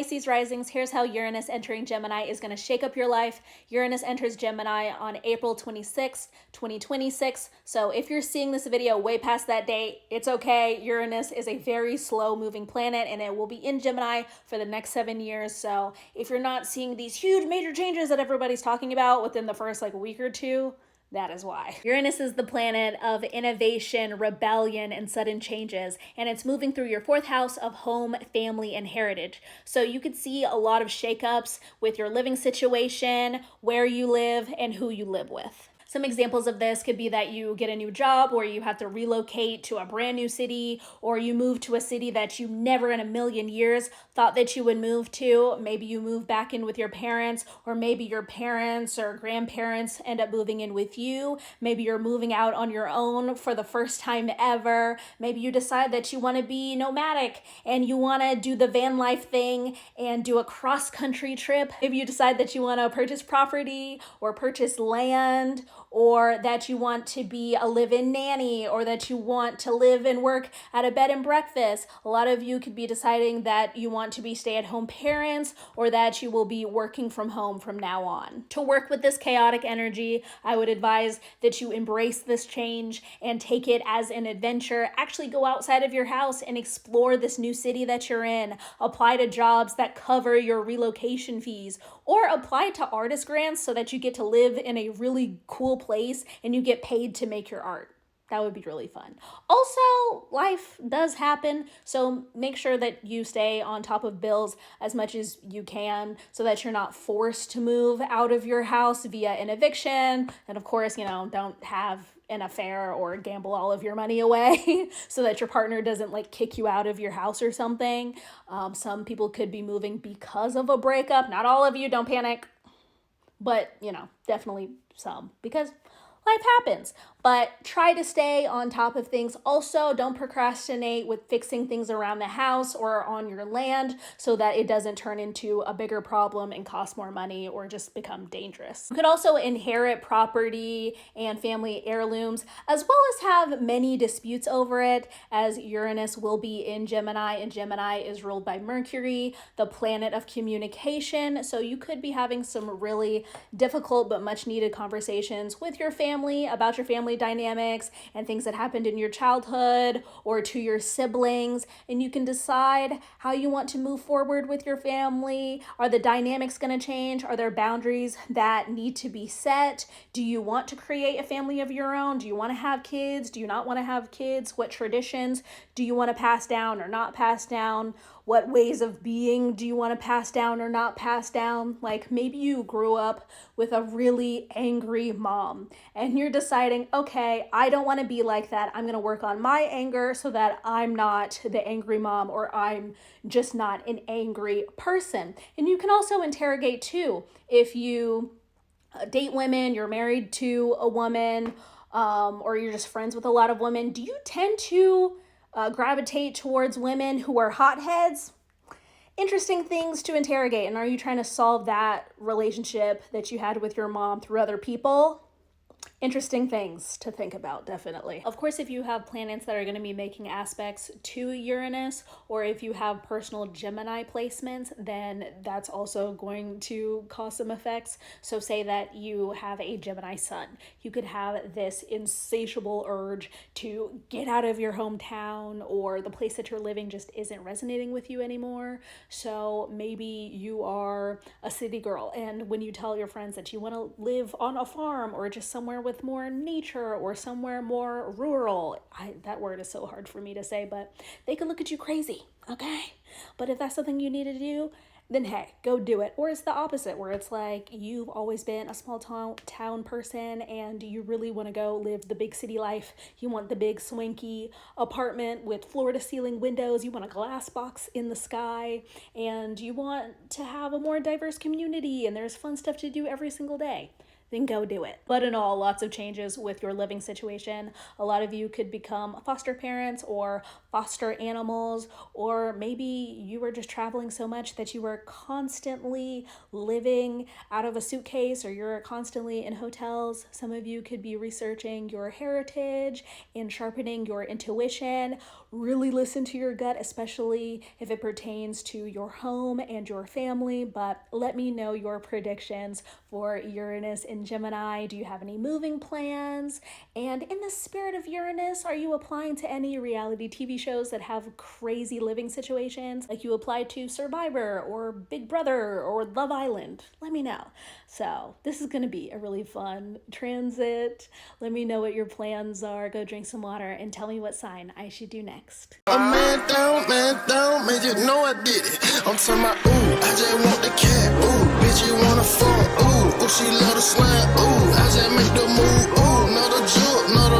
Pisces risings, here's how Uranus entering Gemini is going to shake up your life. Uranus enters Gemini on April 26th, 2026. So if you're seeing this video way past that date, it's okay. Uranus is a very slow moving planet and it will be in Gemini for the next 7 years. So if you're not seeing these huge major changes that everybody's talking about within the first week or two, that is why. Uranus is the planet of innovation, rebellion, and sudden changes, and it's moving through your 4th house of home, family, and heritage. So you could see a lot of shakeups with your living situation, where you live, and who you live with. Some examples of this could be that you get a new job or you have to relocate to a brand new city, or you move to a city that you never in a million years thought that you would move to. Maybe you move back in with your parents, or maybe your parents or grandparents end up moving in with you. Maybe you're moving out on your own for the first time ever. Maybe you decide that you want to be nomadic and you want to do the van life thing and do a cross-country trip. Maybe you decide that you want to purchase property or purchase land, or that you want to be a live-in nanny, or that you want to live and work at a bed and breakfast. A lot of you could be deciding that you want to be stay-at-home parents, or that you will be working from home from now on. To work with this chaotic energy, I would advise that you embrace this change and take it as an adventure. Actually go outside of your house and explore this new city that you're in. Apply to jobs that cover your relocation fees, or apply to artist grants so that you get to live in a really cool place and you get paid to make your art. That would be really fun. Also, life does happen, so make sure that you stay on top of bills as much as you can so that you're not forced to move out of your house via an eviction. And of course, don't have an affair or gamble all of your money away so that your partner doesn't kick you out of your house or something. Some people could be moving because of a breakup. Not all of you, don't panic. But, definitely some, because life happens. But try to stay on top of things. Also, don't procrastinate with fixing things around the house or on your land so that it doesn't turn into a bigger problem and cost more money or just become dangerous. You could also inherit property and family heirlooms, as well as have many disputes over it, as Uranus will be in Gemini, and Gemini is ruled by Mercury, the planet of communication. So you could be having some really difficult but much needed conversations with your family about your family dynamics and things that happened in your childhood or to your siblings, and you can decide how you want to move forward with your family. Are the dynamics going to change? Are there boundaries that need to be set? Do you want to create a family of your own? Do you want to have kids? Do you not want to have kids? What traditions do you want to pass down or not pass down? What ways of being do you want to pass down or not pass down? Maybe you grew up with a really angry mom and you're deciding, okay, I don't want to be like that. I'm going to work on my anger so that I'm not the angry mom, or I'm just not an angry person. And you can also interrogate too, if you date women, you're married to a woman, or you're just friends with a lot of women, do you tend to gravitate towards women who are hotheads? Interesting things to interrogate. And are you trying to solve that relationship that you had with your mom through other people? Interesting things to think about, definitely. Of course, if you have planets that are going to be making aspects to Uranus, or if you have personal Gemini placements, then that's also going to cause some effects. So say that you have a Gemini sun. You could have this insatiable urge to get out of your hometown, or the place that you're living just isn't resonating with you anymore. So maybe you are a city girl, and when you tell your friends that you want to live on a farm or just somewhere with more nature or somewhere more rural, that word is so hard for me to say, but they could look at you crazy, okay? But if that's something you need to do, then hey, go do it. Or it's the opposite, where it's you've always been a small town person and you really want to go live the big city life. You want the big swanky apartment with floor to ceiling windows. You want a glass box in the sky, and you want to have a more diverse community and there's fun stuff to do every single day. Then go do it. But in all, lots of changes with your living situation. A lot of you could become foster parents or foster animals, or maybe you were just traveling so much that you were constantly living out of a suitcase, or you're constantly in hotels. Some of you could be researching your heritage and sharpening your intuition. really listen to your gut, especially if it pertains to your home and your family. But let me know your predictions for Uranus in Gemini. Do you have any moving plans? And in the spirit of Uranus, are you applying to any reality TV shows that have crazy living situations, like you applied to Survivor or Big Brother or Love Island? Let me know. So this is going to be a really fun transit. Let me know what your plans are. Go drink some water and tell me what sign I should do next. Man down, man, you know I did it. I'm talking about, ooh, I just want the cat, ooh, bitch, you wanna fuck, ooh, she love the slang, ooh, I just make the move, ooh, another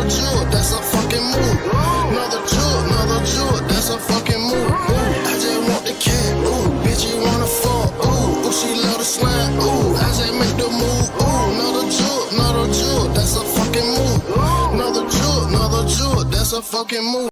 jewel, that's a fucking move, another jewel, that's a fucking move, ooh, I just want the cat, ooh, bitch, you wanna fuck, ooh, she love the slang, ooh, I just make the move, ooh, another jewel, that's a fucking move, another jewel, that's a fucking move.